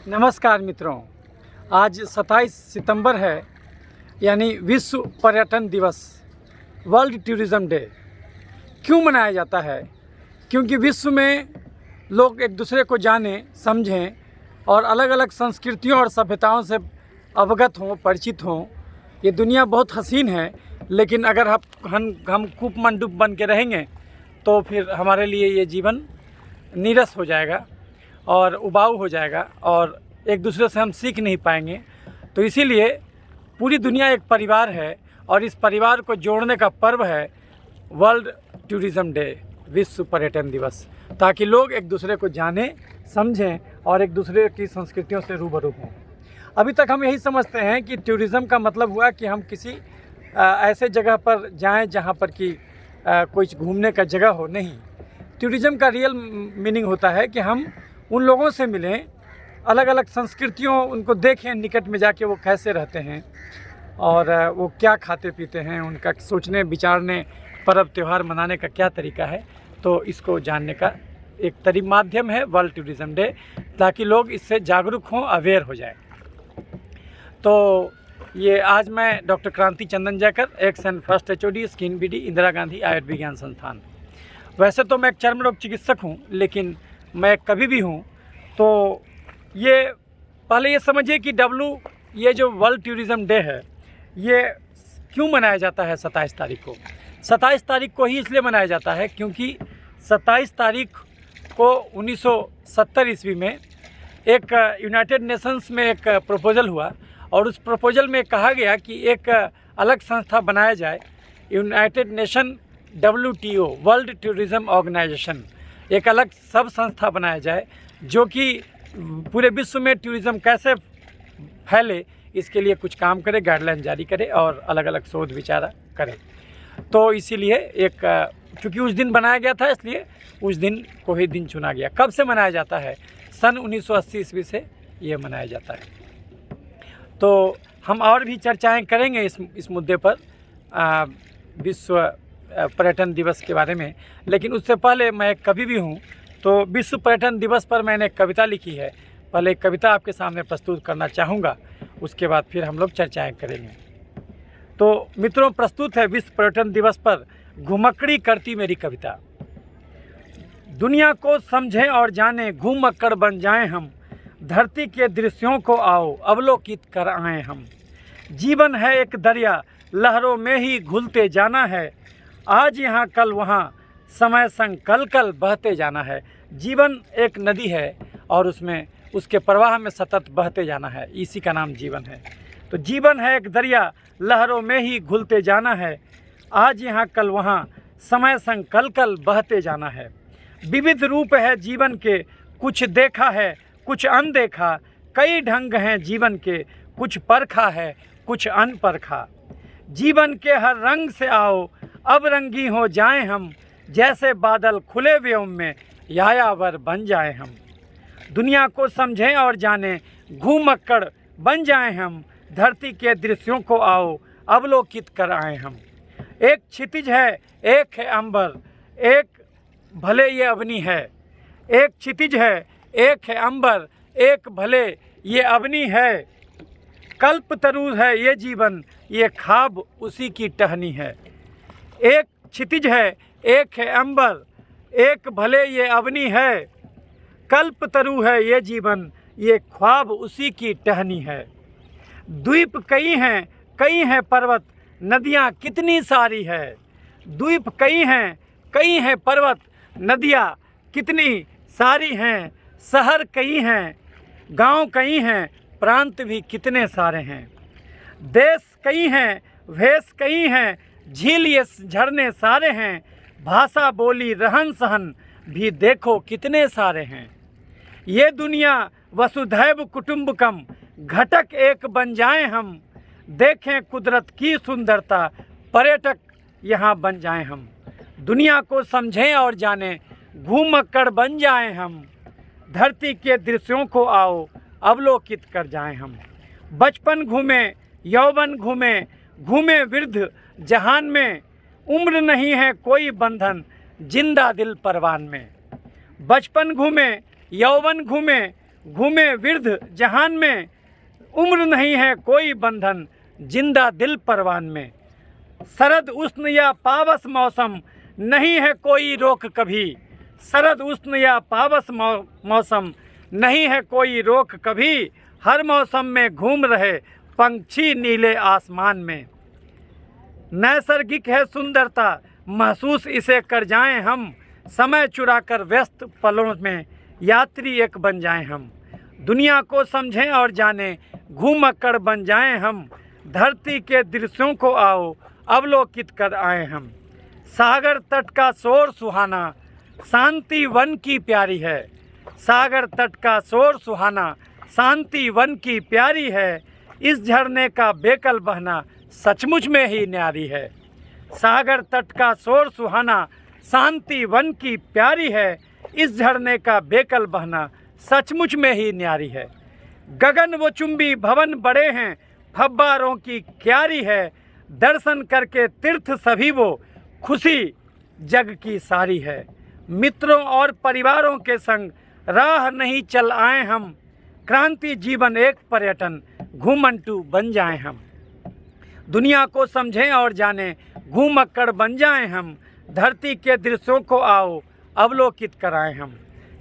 नमस्कार मित्रों, आज 27 सितंबर है, यानी विश्व पर्यटन दिवस, वर्ल्ड टूरिज़्म डे। क्यों मनाया जाता है? क्योंकि विश्व में लोग एक दूसरे को जानें, समझें और अलग अलग संस्कृतियों और सभ्यताओं से अवगत हों, परिचित हों। ये दुनिया बहुत हसीन है, लेकिन अगर हम कूपमंडूप बन के रहेंगे तो फिर हमारे लिए ये जीवन नीरस हो जाएगा और उबाऊ हो जाएगा और एक दूसरे से हम सीख नहीं पाएंगे। तो इसीलिए पूरी दुनिया एक परिवार है और इस परिवार को जोड़ने का पर्व है वर्ल्ड टूरिज़्म डे, विश्व पर्यटन दिवस, ताकि लोग एक दूसरे को जानें, समझें और एक दूसरे की संस्कृतियों से रूबरू हों। अभी तक हम यही समझते हैं कि टूरिज़्म का मतलब हुआ कि हम किसी ऐसे जगह पर जाएं जहां पर कि कोई घूमने का जगह हो। नहीं, टूरिज़्म का रियल मीनिंग होता है कि हम उन लोगों से मिलें, अलग अलग संस्कृतियों उनको देखें, निकट में जाके वो कैसे रहते हैं और वो क्या खाते पीते हैं, उनका सोचने विचारने, पर्व त्यौहार मनाने का क्या तरीका है। तो इसको जानने का एक माध्यम है वर्ल्ड टूरिज़्म डे, ताकि लोग इससे जागरूक हों, अवेयर हो जाएं। तो ये आज मैं doctor Kranti Chandan Jaykar, ex and first HOD skin BD, Indira Gandhi आयुर्विज्ञान संस्थान। वैसे तो मैं एक चर्म रोग चिकित्सक हूँ, लेकिन मैं कभी भी हूँ तो ये पहले ये समझिए कि ये जो वर्ल्ड टूरिज़्म डे है, ये क्यों मनाया जाता है 27 तारीख को। 27 तारीख को ही इसलिए मनाया जाता है क्योंकि 27 तारीख को 1970 ईस्वी में एक यूनाइटेड नेशंस में एक प्रपोजल हुआ और उस प्रपोजल में कहा गया कि एक अलग संस्था बनाया जाए, United Nation WTO, World Tourism Organization, एक अलग सब संस्था बनाया जाए जो कि पूरे विश्व में टूरिज़्म कैसे फैले इसके लिए कुछ काम करे, गाइडलाइन जारी करे और अलग अलग शोध विचार करे। तो इसीलिए क्योंकि उस दिन बनाया गया था, इसलिए उस दिन को ही दिन चुना गया। कब से मनाया जाता है? सन 1980 ईस्वी से ये मनाया जाता है। तो हम और भी चर्चाएं करेंगे इस मुद्दे पर, विश्व पर्यटन दिवस के बारे में। लेकिन उससे पहले मैं कभी भी हूँ तो विश्व पर्यटन दिवस पर मैंने एक कविता लिखी है। पहले एक कविता आपके सामने प्रस्तुत करना चाहूँगा, उसके बाद फिर हम लोग चर्चाएं करेंगे। तो मित्रों, प्रस्तुत है विश्व पर्यटन दिवस पर घुमक्कड़ी करती मेरी कविता। दुनिया को समझें और जानें, घूमक्कड़ बन जाएं हम, धरती के दृश्यों को आओ अवलोकित कर आएँ हम। जीवन है एक दरिया, लहरों में ही घुलते जाना है, आज यहाँ कल वहाँ, समय संग कल कल बहते जाना है। जीवन एक नदी है और उसके प्रवाह में सतत बहते जाना है, इसी का नाम जीवन है। तो जीवन है एक दरिया, लहरों में ही घुलते जाना है, आज यहाँ कल वहाँ, समय संग कल कल बहते जाना है। विविध रूप है जीवन के, कुछ देखा है कुछ अनदेखा, कई ढंग हैं जीवन के, कुछ परखा है कुछ अनपरखा। जीवन के हर रंग से आओ अब रंगी हो जाएं हम, जैसे बादल खुले व्योम में यायावर बन जाएं हम। दुनिया को समझें और जानें, घूमक्कड़ बन जाएं हम, धरती के दृश्यों को आओ अवलोकित कर आएं हम। एक क्षितिज है एक है अंबर, एक भले ये अवनी है। एक क्षितिज है एक है अंबर, एक भले ये अवनी है। कल्प तरु है ये जीवन, ये ख्वाब उसी की टहनी है। एक क्षितिज है एक है अंबर, एक भले ये अवनी है। कल्प तरु है ये जीवन, ये ख्वाब उसी की टहनी है। द्वीप कई हैं पर्वत, नदियाँ कितनी सारी है। द्वीप कई हैं पर्वत, नदियाँ कितनी सारी हैं। शहर कई हैं, गांव कई हैं, प्रांत भी कितने सारे हैं। देश कई हैं, भेष कई हैं, झील ये झरने सारे हैं। भाषा बोली रहन सहन भी देखो कितने सारे हैं। ये दुनिया वसुधैव कुटुंबकम, घटक एक बन जाएं हम, देखें कुदरत की सुंदरता, पर्यटक यहाँ बन जाएं हम। दुनिया को समझें और जानें, घूमक्कड़ बन जाएं हम, धरती के दृश्यों को आओ अवलोकित कर जाएं हम। बचपन घूमे यौवन घूमे वृद्ध जहान में, उम्र नहीं है कोई बंधन जिंदा दिल परवान में। बचपन घूमे यौवन घूमे घूमे विरध जहान में, उम्र नहीं है कोई बंधन, जिंदा दिल परवान में। शरद उष्ण या पावस मौसम, नहीं है कोई रोक कभी। शरद उष्ण या पावस मौसम, नहीं है कोई रोक कभी। हर मौसम में घूम रहे पंछी नीले आसमान में। नैसर्गिक है सुंदरता, महसूस इसे कर जाएं हम। समय चुराकर व्यस्त पलों में यात्री एक बन जाएं हम। दुनिया को समझें और जानें, घूमक्कड़ बन जाएं हम। धरती के दृश्यों को आओ अवलोकित कर आए हम। सागर तट का शोर सुहाना, शांति वन की प्यारी है। सागर तट का शोर सुहाना, शांति वन की प्यारी है। इस झरने का बेकल बहना सचमुच में ही न्यारी है। सागर तट का शोर सुहाना, शांति वन की प्यारी है। इस झरने का बेकल बहना सचमुच में ही न्यारी है। गगन वो चुंबी भवन बड़े हैं, फव्वारों की क्यारी है। दर्शन करके तीर्थ सभी वो, खुशी जग की सारी है। मित्रों और परिवारों के संग राह नहीं चल आए हम। क्रांति जीवन एक पर्यटन, घूमंटू बन जाएं हम। दुनिया को समझें और जानें, घूमक्कड़ बन जाएं हम। धरती के दृश्यों को आओ अवलोकित कराएं हम।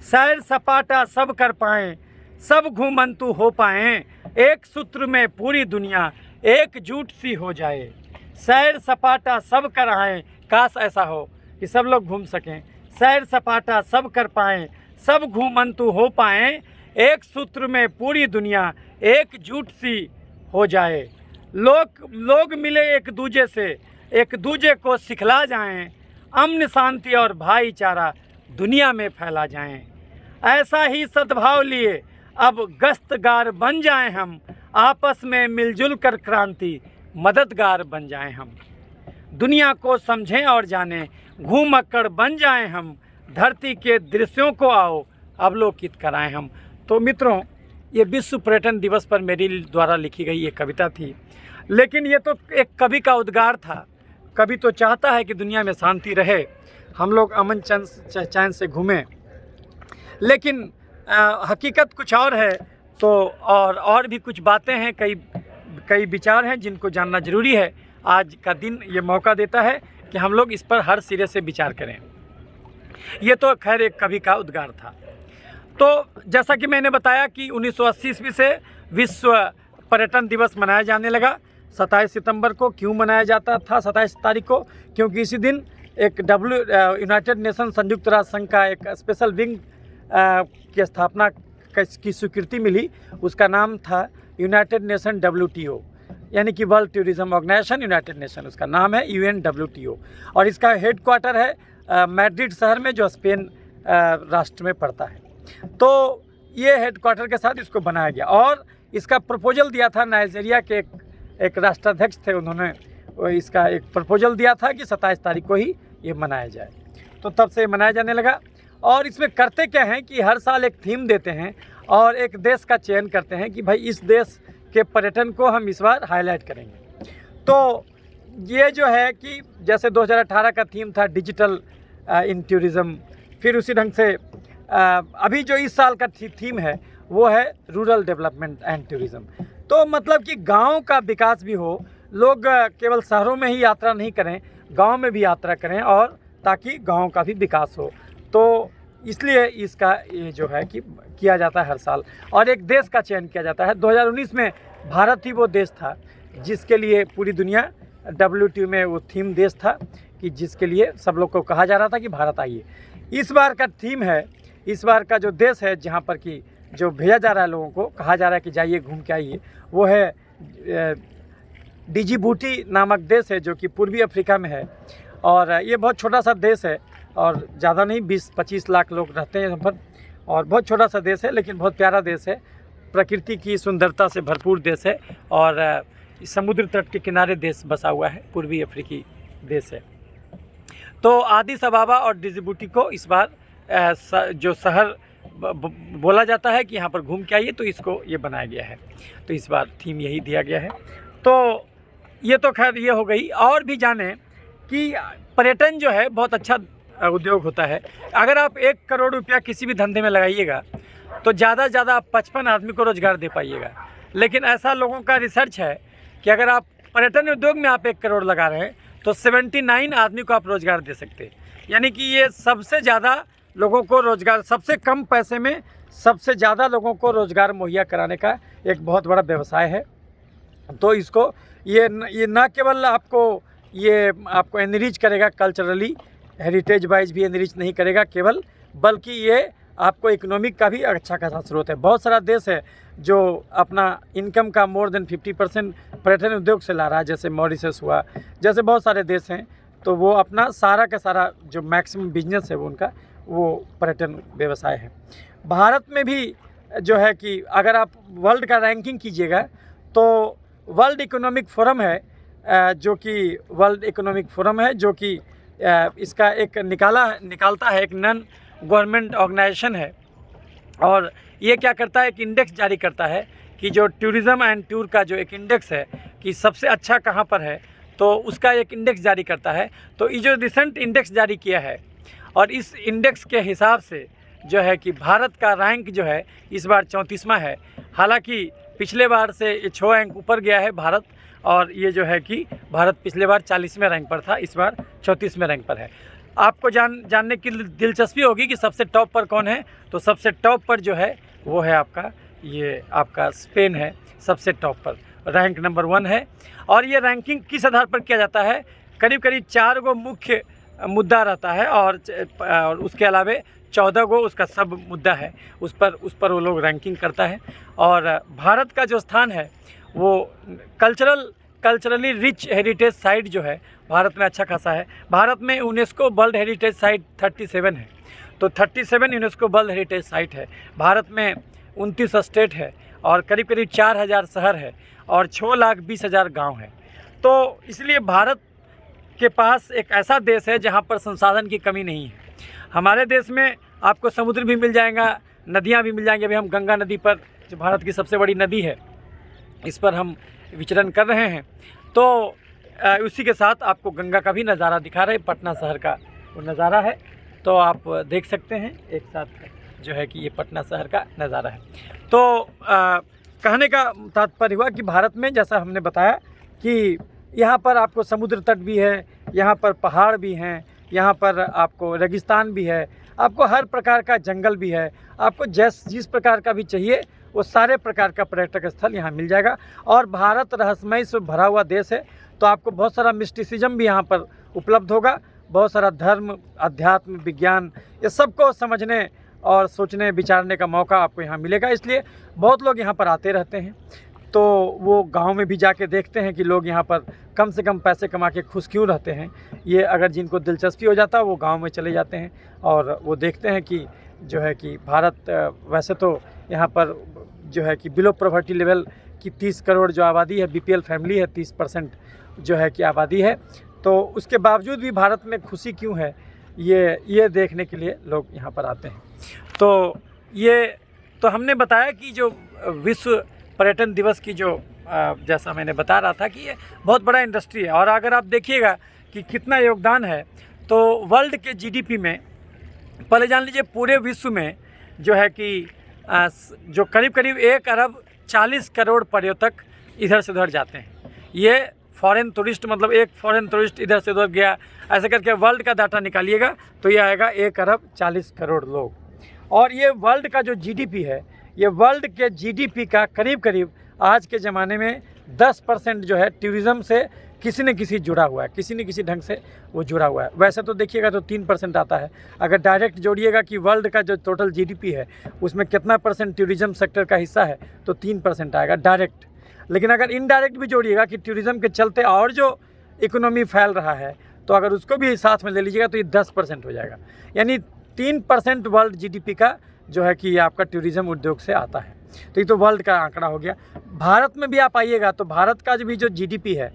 सैर सपाटा सब कर पाएं, सब घूमंतु हो पाएं। एक सूत्र में पूरी दुनिया एकजुट सी हो जाए। सैर सपाटा सब कराएं, काश ऐसा हो कि सब लोग घूम सकें। सैर सपाटा सब कर पाएं, सब घूमंतु हो पाएं। एक सूत्र में पूरी दुनिया एकजुट सी हो जाए। लोग मिले एक दूजे से, एक दूजे को सिखला जाएं। अमन शांति और भाईचारा दुनिया में फैला जाएं। ऐसा ही सद्भाव लिए अब गश्तगार बन जाएं हम। आपस में मिलजुल कर क्रांति मददगार बन जाएं हम। दुनिया को समझें और जानें, घूमक्कड़ बन जाएं हम। धरती के दृश्यों को आओ अवलोकित कराएं हम। तो मित्रों, ये विश्व पर्यटन दिवस पर मेरी द्वारा लिखी गई ये कविता थी, लेकिन ये तो एक कवि का उद्गार था। कवि तो चाहता है कि दुनिया में शांति रहे, हम लोग अमन चैन से घूमें, लेकिन हकीकत कुछ और है। तो और भी कुछ बातें हैं, कई विचार हैं जिनको जानना ज़रूरी है। आज का दिन ये मौका देता है कि हम लोग इस पर हर सिरे से विचार करें। ये तो खैर एक कवि का उद्गार था। तो जैसा कि मैंने बताया कि 1980 ईस्वी से विश्व पर्यटन दिवस मनाया जाने लगा। 27 सितंबर को क्यों मनाया जाता था 27 तारीख को? क्योंकि इसी दिन एक यूनाइटेड नेशन संयुक्त राष्ट्र संघ का एक स्पेशल विंग की स्थापना की स्वीकृति मिली। उसका नाम था यूनाइटेड नेशन WTO, यानी कि World Tourism Organization United Nation, उसका नाम है UNWTO। और इसका हेडक्वार्टर है मैड्रिड शहर में, जो स्पेन राष्ट्र में पड़ता है। तो ये हेडक्वार्टर के साथ इसको बनाया गया और इसका प्रपोजल दिया था नाइजीरिया के एक राष्ट्राध्यक्ष थे, उन्होंने इसका एक प्रपोजल दिया था कि 27 तारीख को ही ये मनाया जाए। तो तब से मनाया जाने लगा। और इसमें करते क्या हैं कि हर साल एक थीम देते हैं और एक देश का चयन करते हैं कि भाई इस देश के पर्यटन को हम इस बार हाईलाइट करेंगे। तो ये जो है कि जैसे 2018 का थीम था डिजिटल इन टूरिज़्म, फिर उसी ढंग से अभी जो इस साल का थीम है वो है रूरल डेवलपमेंट एंड टूरिज़्म। तो मतलब कि गांव का विकास भी हो, लोग केवल शहरों में ही यात्रा नहीं करें, गांव में भी यात्रा करें, और ताकि गांव का भी विकास हो। तो इसलिए इसका ये जो है कि किया जाता है हर साल, और एक देश का चयन किया जाता है। 2019 में भारत ही वो देश था जिसके लिए पूरी दुनिया WTO में वो थीम देश था कि जिसके लिए सब लोग को कहा जा रहा था कि भारत आइए। इस बार का थीम है, इस बार का जो देश है जहाँ पर कि जो भेजा जा रहा है लोगों को, कहा जा रहा है कि जाइए घूम के आइए, वो है डिजिबूटी नामक देश है जो कि पूर्वी अफ्रीका में है। और ये बहुत छोटा सा देश है और ज़्यादा नहीं, 20-25 लाख लोग रहते हैं यहाँ पर, और बहुत छोटा सा देश है लेकिन बहुत प्यारा देश है। प्रकृति की सुंदरता से भरपूर देश है और समुद्र तट के किनारे देश बसा हुआ है, पूर्वी अफ्रीकी देश है। तो आदिस अबाबा और डिजिबूटी को इस बार जो शहर बोला जाता है कि यहाँ पर घूम के आइए, तो इसको ये बनाया गया है। तो इस बार थीम यही दिया गया है। तो ये तो खैर ये हो गई। और भी जाने कि पर्यटन जो है बहुत अच्छा उद्योग होता है। अगर आप 1 करोड़ रुपया किसी भी धंधे में लगाइएगा तो ज़्यादा से ज़्यादा आप 55 आदमी को रोज़गार दे पाइएगा। लेकिन ऐसा लोगों का रिसर्च है कि अगर आप पर्यटन उद्योग में आप 1 करोड़ लगा रहे हैं तो 79 आदमी को आप रोज़गार दे सकते हैं। यानी कि ये सबसे ज़्यादा लोगों को रोज़गार, सबसे कम पैसे में सबसे ज़्यादा लोगों को रोज़गार मुहैया कराने का एक बहुत बड़ा व्यवसाय है। तो इसको ये ना केवल आपको एनरिच करेगा कल्चरली, हेरिटेज वाइज भी एनरिच नहीं करेगा केवल, बल्कि ये आपको इकोनॉमिक का भी अच्छा खासा स्रोत है। बहुत सारा देश है जो अपना इनकम का मोर देन 50% पर्यटन उद्योग से ला रहा है, जैसे मॉरिशस हुआ, जैसे बहुत सारे देश हैं। तो वो अपना सारा का सारा जो मैक्सिमम बिजनेस है वो उनका वो पर्यटन व्यवसाय है। भारत में भी जो है कि अगर आप वर्ल्ड का रैंकिंग कीजिएगा तो वर्ल्ड इकोनॉमिक फोरम है, जो कि इसका एक निकालता है, एक नॉन गवर्नमेंट ऑर्गेनाइजेशन है। और ये क्या करता है, एक इंडेक्स जारी करता है कि जो टूरिज़्म एंड टूर का जो एक इंडेक्स है कि सबसे अच्छा कहाँ पर है, तो उसका एक इंडेक्स जारी करता है। तो ये जो रिसेंट इंडेक्स जारी किया है और इस इंडेक्स के हिसाब से जो है कि भारत का रैंक जो है इस बार 34वां है। हालांकि पिछले बार से ये 6 अंक ऊपर गया है भारत, और ये जो है कि भारत पिछले बार 40वें रैंक पर था, इस बार 34वें रैंक पर है। आपको जानने की दिलचस्पी होगी कि सबसे टॉप पर कौन है। तो सबसे टॉप पर जो है वो है आपका स्पेन है, सबसे टॉप पर रैंक नंबर 1 है। और ये रैंकिंग किस आधार पर किया जाता है, करीब 4 गो मुख्य मुद्दा रहता है और उसके अलावा 14 गो उसका सब मुद्दा है, उस पर वो लोग रैंकिंग करता है। और भारत का जो स्थान है वो कल्चरली रिच हेरिटेज साइट जो है भारत में अच्छा खासा है। भारत में यूनेस्को वर्ल्ड हेरिटेज साइट 37 है, तो 37 यूनेस्को वर्ल्ड हेरिटेज साइट है। भारत में 29 स्टेट है और करीब 4000 शहर है और 6,20,000 गांव है। तो इसलिए भारत के पास एक ऐसा देश है जहां पर संसाधन की कमी नहीं है। हमारे देश में आपको समुद्र भी मिल जाएगा, नदियां भी मिल जाएंगी। अभी हम गंगा नदी पर, जो भारत की सबसे बड़ी नदी है, इस पर हम विचरण कर रहे हैं। तो उसी के साथ आपको गंगा का भी नज़ारा दिखा रहे हैं, पटना शहर का वो नज़ारा है, तो आप देख सकते हैं एक साथ जो है कि ये पटना शहर का नज़ारा है। तो कहने का तात्पर्य हुआ कि भारत में, जैसा हमने बताया कि यहाँ पर आपको समुद्र तट भी है, यहाँ पर पहाड़ भी हैं, यहाँ पर आपको रेगिस्तान भी है, आपको हर प्रकार का जंगल भी है, आपको जिस प्रकार का भी चाहिए वो सारे प्रकार का पर्यटक स्थल यहाँ मिल जाएगा। और भारत रहस्यमय से भरा हुआ देश है, तो आपको बहुत सारा मिस्टिसिज्म भी यहाँ पर उपलब्ध होगा, बहुत सारा धर्म, अध्यात्म, विज्ञान, ये सबको समझने और सोचने विचारने का मौका आपको यहाँ मिलेगा। इसलिए बहुत लोग यहाँ पर आते रहते हैं। तो वो गांव में भी जाके देखते हैं कि लोग यहाँ पर कम से कम पैसे कमा के खुश क्यों रहते हैं। ये अगर जिनको दिलचस्पी हो जाता है वो गांव में चले जाते हैं और वो देखते हैं कि जो है कि भारत, वैसे तो यहाँ पर जो है कि बिलो पॉवर्टी लेवल की 30 करोड़ जो आबादी है, BPL फैमिली है, 30% जो है कि आबादी है। तो उसके बावजूद भी भारत में खुशी क्यों है, ये देखने के लिए लोग यहाँ पर आते हैं। तो हमने बताया कि जो विश्व पर्यटन दिवस की जो जैसा मैंने बता रहा था कि ये बहुत बड़ा इंडस्ट्री है। और अगर आप देखिएगा कि कितना योगदान है, तो वर्ल्ड के GDP में, पहले जान लीजिए पूरे विश्व में जो है कि जो करीब 1 अरब 40 करोड़ पर्यटक इधर से उधर जाते हैं। ये फॉरेन टूरिस्ट, मतलब एक फॉरेन टूरिस्ट इधर से उधर गया, ऐसे करके वर्ल्ड का डाटा निकालिएगा तो ये आएगा 1 अरब 40 करोड़ लोग। और ये वर्ल्ड का जो GDP है, ये वर्ल्ड के GDP का करीब आज के ज़माने में 10% जो है टूरिज़्म से किसी न किसी जुड़ा हुआ है, किसी न किसी ढंग से वो जुड़ा हुआ है। वैसे तो देखिएगा तो 3% आता है। अगर डायरेक्ट जोड़िएगा कि वर्ल्ड का जो टोटल GDP है उसमें कितना % टूरिज़्म सेक्टर का हिस्सा है, तो 3% आएगा डायरेक्ट। लेकिन अगर इनडायरेक्ट भी जोड़िएगा कि टूरिज़्म के चलते और जो इकोनॉमी फैल रहा है, तो अगर उसको भी साथ में ले लीजिएगा तो ये 10% हो जाएगा। यानी 3% वर्ल्ड GDP का जो है कि आपका टूरिज़्म उद्योग से आता है। तो ये तो वर्ल्ड का आंकड़ा हो गया। भारत में भी आप आइएगा तो भारत का जो भी जो GDP है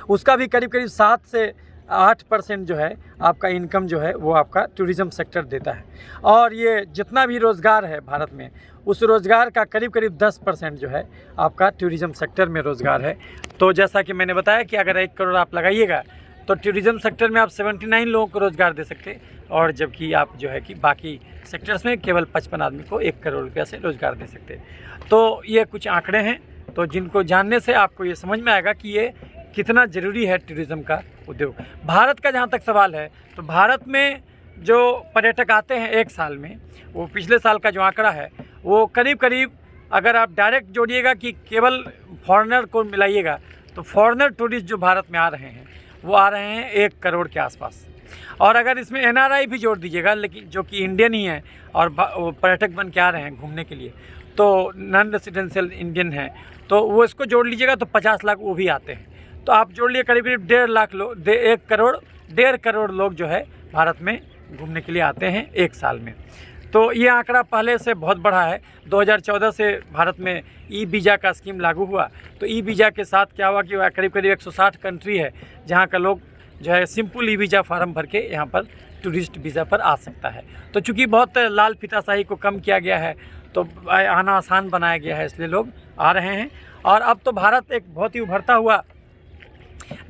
उसका भी करीब 7 से 8% जो है आपका इनकम जो है वो आपका टूरिज़्म सेक्टर देता है। और ये जितना भी रोज़गार है भारत में, उस रोज़गार का करीब 10% जो है आपका टूरिज़्म सेक्टर में रोज़गार है। तो जैसा कि मैंने बताया कि अगर 1 करोड़ आप लगाइएगा तो टूरिज़्म सेक्टर में आप 79 लोगों को रोज़गार दे सकते, और जबकि आप जो है कि बाकी सेक्टर्स में केवल 55 आदमी को 1 करोड़ रुपया से रोज़गार दे सकते। तो ये कुछ आंकड़े हैं, तो जिनको जानने से आपको ये समझ में आएगा कि ये कितना ज़रूरी है टूरिज़्म का उद्योग। भारत का जहाँ तक सवाल है, तो भारत में जो पर्यटक आते हैं एक साल में, वो पिछले साल का जो आंकड़ा है वो करीब करीब, अगर आप डायरेक्ट जोड़िएगा कि केवल फॉरेनर को मिलाइएगा, तो फॉरेनर टूरिस्ट जो भारत में आ रहे हैं वो आ रहे हैं 1 करोड़ के आसपास। और अगर इसमें NRI भी जोड़ दीजिएगा, लेकिन जो कि इंडियन ही है और पर्यटक बन के आ रहे हैं घूमने के लिए, तो नॉन रेसिडेंशियल इंडियन है, तो वो इसको जोड़ लीजिएगा तो 50 लाख वो भी आते हैं। तो आप जोड़ लिए करीब करीब 1.5 लाख लोग, 1.5 करोड़ लोग जो है भारत में घूमने के लिए आते हैं एक साल में। तो ये आंकड़ा पहले से बहुत बढ़ा है। 2014 से भारत में ई वीज़ा का स्कीम लागू हुआ, तो ई वीज़ा के साथ क्या हुआ कि करीब करीब 160 कंट्री है जहाँ का लोग जो है सिंपल ई वीज़ा फार्म भर के यहाँ पर टूरिस्ट वीज़ा पर आ सकता है। तो चूँकि बहुत लाल फीताशाही को कम किया गया है, तो आना आसान बनाया गया है, इसलिए लोग आ रहे हैं। और अब तो भारत एक बहुत ही उभरता हुआ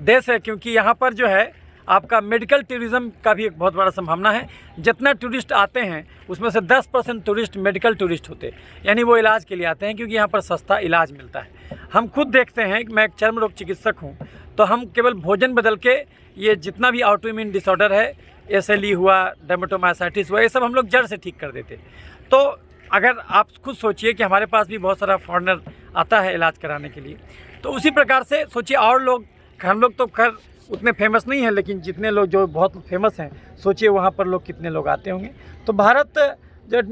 देश है, क्योंकि यहाँ पर जो है आपका मेडिकल टूरिज़्म का भी एक बहुत बड़ा संभावना है। जितना टूरिस्ट आते हैं उसमें से 10% टूरिस्ट मेडिकल टूरिस्ट होते हैं, यानी वो इलाज के लिए आते हैं, क्योंकि यहाँ पर सस्ता इलाज मिलता है। हम खुद देखते हैं कि मैं एक चर्म रोग चिकित्सक हूँ, तो हम केवल भोजन बदल के ये जितना भी ऑटोइम्यून डिसऑर्डर है, SLE हुआ, डर्मेटोमाइसाइटिस हुआ, ये सब हम लोग जड़ से ठीक कर देते। तो अगर आप खुद सोचिए कि हमारे पास भी बहुत सारा फॉरेनर आता है इलाज कराने के लिए, तो उसी प्रकार से सोचिए और लोग, हम लोग तो खैर उतने फेमस नहीं हैं, लेकिन जितने लोग जो बहुत फेमस हैं, सोचिए वहाँ पर लोग कितने लोग आते होंगे। तो भारत जो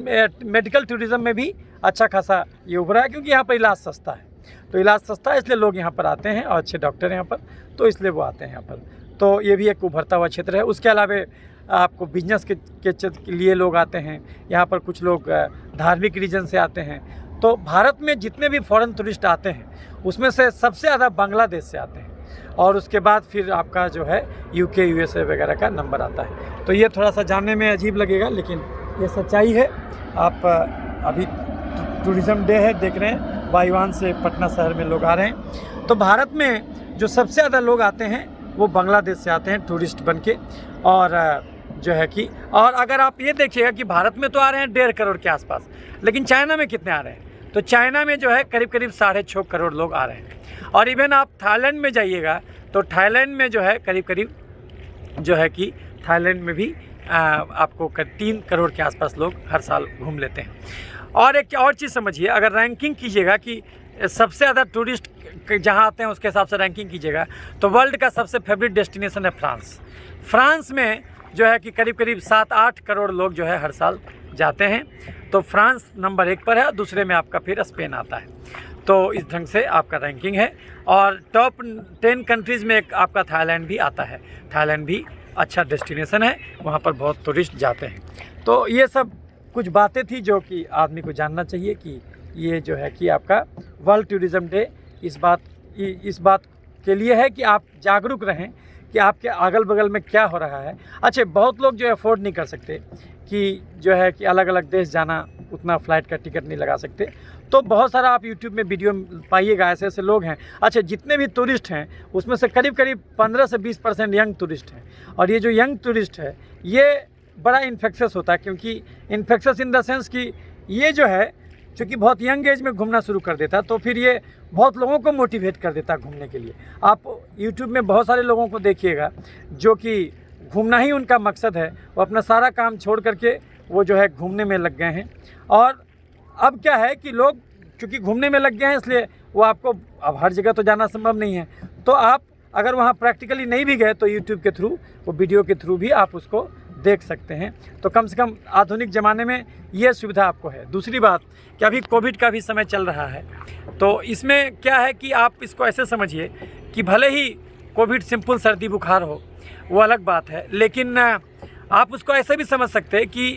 मेडिकल टूरिज़्म में भी अच्छा खासा ये उभरा है, क्योंकि यहाँ पर इलाज सस्ता है। तो इलाज सस्ता है इसलिए लोग यहाँ पर आते हैं, और अच्छे डॉक्टर हैं यहाँ पर, तो इसलिए वो आते हैं यहाँ पर। तो ये भी एक उभरता हुआ क्षेत्र है। उसके अलावा आपको बिजनेस के लिए लोग आते हैं यहाँ पर, कुछ लोग धार्मिक रीजन से आते हैं। तो भारत में जितने भी फॉरेन टूरिस्ट आते हैं उसमें से सबसे ज़्यादा बांग्लादेश से आते हैं, और उसके बाद फिर आपका जो है UK USA वगैरह का नंबर आता है। तो ये थोड़ा सा जानने में अजीब लगेगा, लेकिन ये सच्चाई है। आप अभी टूरिज़्म डे है, देख रहे हैं वायुवान से पटना शहर में लोग आ रहे हैं। तो भारत में जो सबसे ज़्यादा लोग आते हैं वो बांग्लादेश से आते हैं टूरिस्ट बन के। और जो है कि, और अगर आप ये देखिएगा कि भारत में तो आ रहे हैं 1.5 करोड़ के आसपास, लेकिन चाइना में कितने आ रहे हैं, तो चाइना में जो है करीब करीब 6.5 करोड़ लोग आ रहे हैं। और इवन आप थाईलैंड में जाइएगा तो थाईलैंड में जो है करीब करीब जो है कि थाईलैंड में भी आपको 3 करोड़ के आसपास लोग हर साल घूम लेते हैं। और एक और चीज़ समझिए, अगर रैंकिंग कीजिएगा कि सबसे ज़्यादा टूरिस्ट जहाँ आते हैं उसके हिसाब से रैंकिंग कीजिएगा, तो वर्ल्ड का सबसे फेवरेट डेस्टिनेशन है फ्रांस। फ्रांस में जो है कि करीब करीब 7-8 करोड़ लोग जो है हर साल जाते हैं। तो फ्रांस नंबर 1 पर है, दूसरे में आपका फिर स्पेन आता है। तो इस ढंग से आपका रैंकिंग है। और टॉप 10 कंट्रीज़ में एक आपका थाईलैंड भी आता है। थाईलैंड भी अच्छा डेस्टिनेशन है, वहाँ पर बहुत टूरिस्ट जाते हैं। तो ये सब कुछ बातें थी जो कि आदमी को जानना चाहिए कि ये जो है कि आपका वर्ल्ड टूरिज़्म डे इस बात के लिए है कि आप जागरूक रहें कि आपके अगल बगल में क्या हो रहा है। अच्छा, बहुत लोग जो है अफोर्ड नहीं कर सकते कि जो है कि अलग अलग देश जाना, उतना फ़्लाइट का टिकट नहीं लगा सकते। तो बहुत सारा आप यूट्यूब में वीडियो पाइएगा, ऐसे ऐसे लोग हैं। अच्छा, जितने भी टूरिस्ट हैं उसमें से करीब करीब 15 से 20% यंग टूरिस्ट हैं। और ये जो यंग टूरिस्ट है ये बड़ा इन्फेक्शस होता है, क्योंकि इन्फेक्शस इन द सेंस कि ये जो है चूँकि बहुत यंग एज में घूमना शुरू कर देता, तो फिर ये बहुत लोगों को मोटिवेट कर देता घूमने के लिए। आप यूट्यूब में बहुत सारे लोगों को देखिएगा जो कि घूमना ही उनका मकसद है, वो अपना सारा काम छोड़ करके वो जो है घूमने में लग गए हैं। और अब क्या है कि लोग चूँकि घूमने में लग गए हैं, इसलिए वो आपको, अब हर जगह तो जाना संभव नहीं है, तो आप अगर वहाँ प्रैक्टिकली नहीं भी गए तो यूट्यूब के थ्रू, वो वीडियो के थ्रू भी आप उसको देख सकते हैं। तो कम से कम आधुनिक ज़माने में ये सुविधा आपको है। दूसरी बात कि अभी कोविड का भी समय चल रहा है, तो इसमें क्या है कि आप इसको ऐसे समझिए कि भले ही कोविड सिंपल सर्दी बुखार हो, वो अलग बात है, लेकिन आप उसको ऐसे भी समझ सकते हैं कि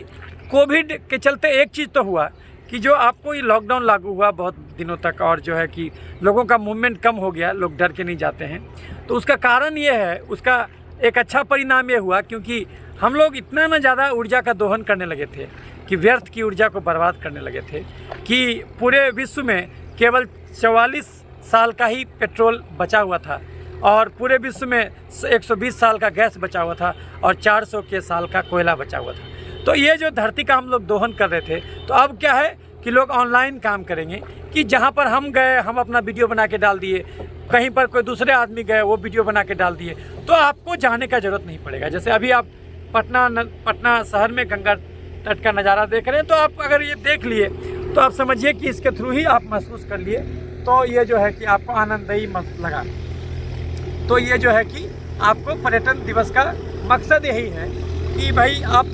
कोविड के चलते एक चीज़ तो हुआ कि जो आपको ये लॉकडाउन लागू हुआ बहुत दिनों तक, और जो है कि लोगों का मूवमेंट कम हो गया, लोग डर के नहीं जाते हैं। तो उसका कारण ये है, उसका एक अच्छा परिणाम ये हुआ क्योंकि हम लोग इतना ना ज़्यादा ऊर्जा का दोहन करने लगे थे कि व्यर्थ की ऊर्जा को बर्बाद करने लगे थे कि पूरे विश्व में केवल 44 साल का ही पेट्रोल बचा हुआ था, और पूरे विश्व में 120 साल का गैस बचा हुआ था और 400 के साल का कोयला बचा हुआ था। तो ये जो धरती का हम लोग दोहन कर रहे थे, तो अब क्या है कि लोग ऑनलाइन काम करेंगे कि जहाँ पर हम गए हम अपना वीडियो बना के डाल दिए, कहीं पर कोई दूसरे आदमी गए वो वीडियो बना के डाल दिए, तो आपको जाने का ज़रूरत नहीं पड़ेगा। जैसे अभी आप पटना शहर में गंगा तट का नज़ारा देख रहे हैं, तो आप अगर ये देख लिए तो आप समझिए कि इसके थ्रू ही आप महसूस कर लिए, तो ये जो है कि आपको आनंददायी लगा। तो ये जो है कि आपको पर्यटन दिवस का मकसद यही है कि भाई आप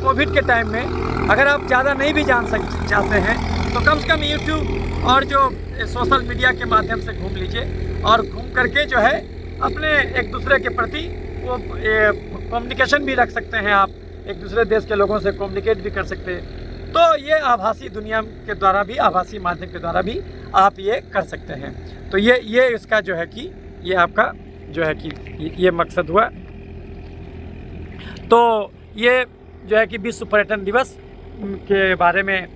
कोविड के टाइम में अगर आप ज़्यादा नहीं भी चाहते हैं तो कम से कम यूट्यूब और जो सोशल मीडिया के माध्यम से घूम लीजिए, और घूम करके जो है अपने एक दूसरे के प्रति वो कम्युनिकेशन भी रख सकते हैं, आप एक दूसरे देश के लोगों से कम्युनिकेट भी कर सकते हैं। तो ये आभासी दुनिया के द्वारा भी, आभासी माध्यम के द्वारा भी आप ये कर सकते हैं। तो ये इसका जो है कि ये आपका जो है कि ये मकसद हुआ। तो ये जो है कि विश्व पर्यटन दिवस के बारे में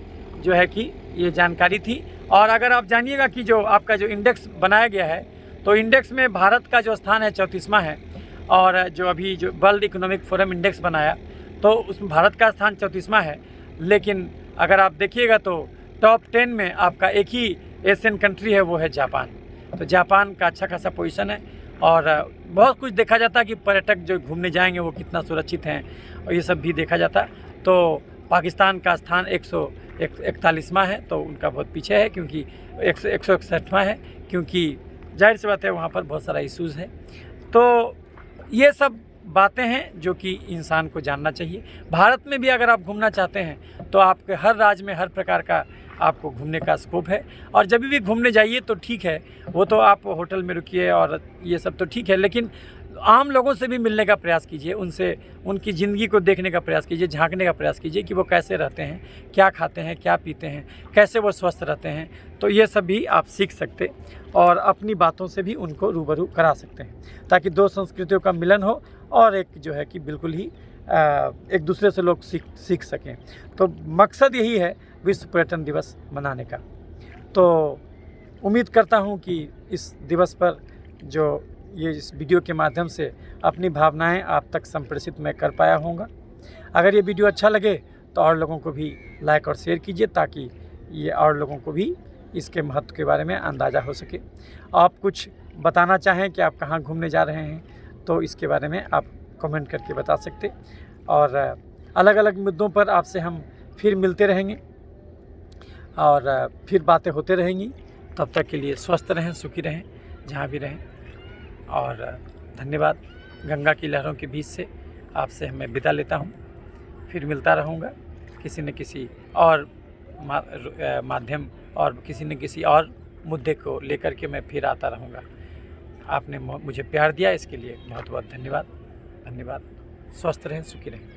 जो है कि ये जानकारी थी। और अगर आप जानिएगा कि जो आपका जो इंडेक्स बनाया गया है, तो इंडेक्स में भारत का जो स्थान है 34वां है, और जो अभी जो वर्ल्ड इकोनॉमिक फोरम इंडेक्स बनाया तो उसमें भारत का स्थान 34वां है। लेकिन अगर आप देखिएगा तो टॉप 10 में आपका एक ही एशियन कंट्री है, वो है जापान। तो जापान का अच्छा खासा पोजीशन है, और बहुत कुछ देखा जाता है कि पर्यटक जो घूमने जाएंगे वो कितना सुरक्षित हैं, और ये सब भी देखा जाता। तो पाकिस्तान का स्थान 141वां है, तो उनका बहुत पीछे है, क्योंकि 161वां है, क्योंकि जाहिर सी बात है वहाँ पर बहुत सारा इश्यूज़ है। तो ये सब बातें हैं जो कि इंसान को जानना चाहिए। भारत में भी अगर आप घूमना चाहते हैं तो आपके हर राज्य में हर प्रकार का आपको घूमने का स्कोप है, और जब भी घूमने जाइए तो ठीक है, वो तो आप होटल में रुकिए और ये सब तो ठीक है, लेकिन आम लोगों से भी मिलने का प्रयास कीजिए, उनसे उनकी ज़िंदगी को देखने का प्रयास कीजिए, झांकने का प्रयास कीजिए कि वो कैसे रहते हैं, क्या खाते हैं, क्या पीते हैं, कैसे वो स्वस्थ रहते हैं। तो ये सब भी आप सीख सकते और अपनी बातों से भी उनको रूबरू करा सकते हैं, ताकि दो संस्कृतियों का मिलन हो और एक जो है कि बिल्कुल ही एक दूसरे से लोग सीख सकें। तो मकसद यही है विश्व पर्यटन दिवस मनाने का। तो उम्मीद करता हूँ कि इस दिवस पर जो ये इस वीडियो के माध्यम से अपनी भावनाएं आप तक संप्रेषित मैं कर पाया होऊंगा। अगर ये वीडियो अच्छा लगे तो और लोगों को भी लाइक और शेयर कीजिए, ताकि ये और लोगों को भी इसके महत्व के बारे में अंदाज़ा हो सके। आप कुछ बताना चाहें कि आप कहाँ घूमने जा रहे हैं, तो इसके बारे में आप कमेंट करके बता सकते, और अलग अलग मुद्दों पर आपसे हम फिर मिलते रहेंगे और फिर बातें होते रहेंगी। तब तक के लिए स्वस्थ रहें, सुखी रहें जहाँ भी रहें, और धन्यवाद। गंगा की लहरों के बीच से आपसे मैं विदा लेता हूँ। फिर मिलता रहूँगा किसी न किसी और माध्यम और किसी न किसी और मुद्दे को लेकर के मैं फिर आता रहूँगा। आपने मुझे प्यार दिया, इसके लिए बहुत बहुत धन्यवाद। धन्यवाद। स्वस्थ रहें, सुखी रहें।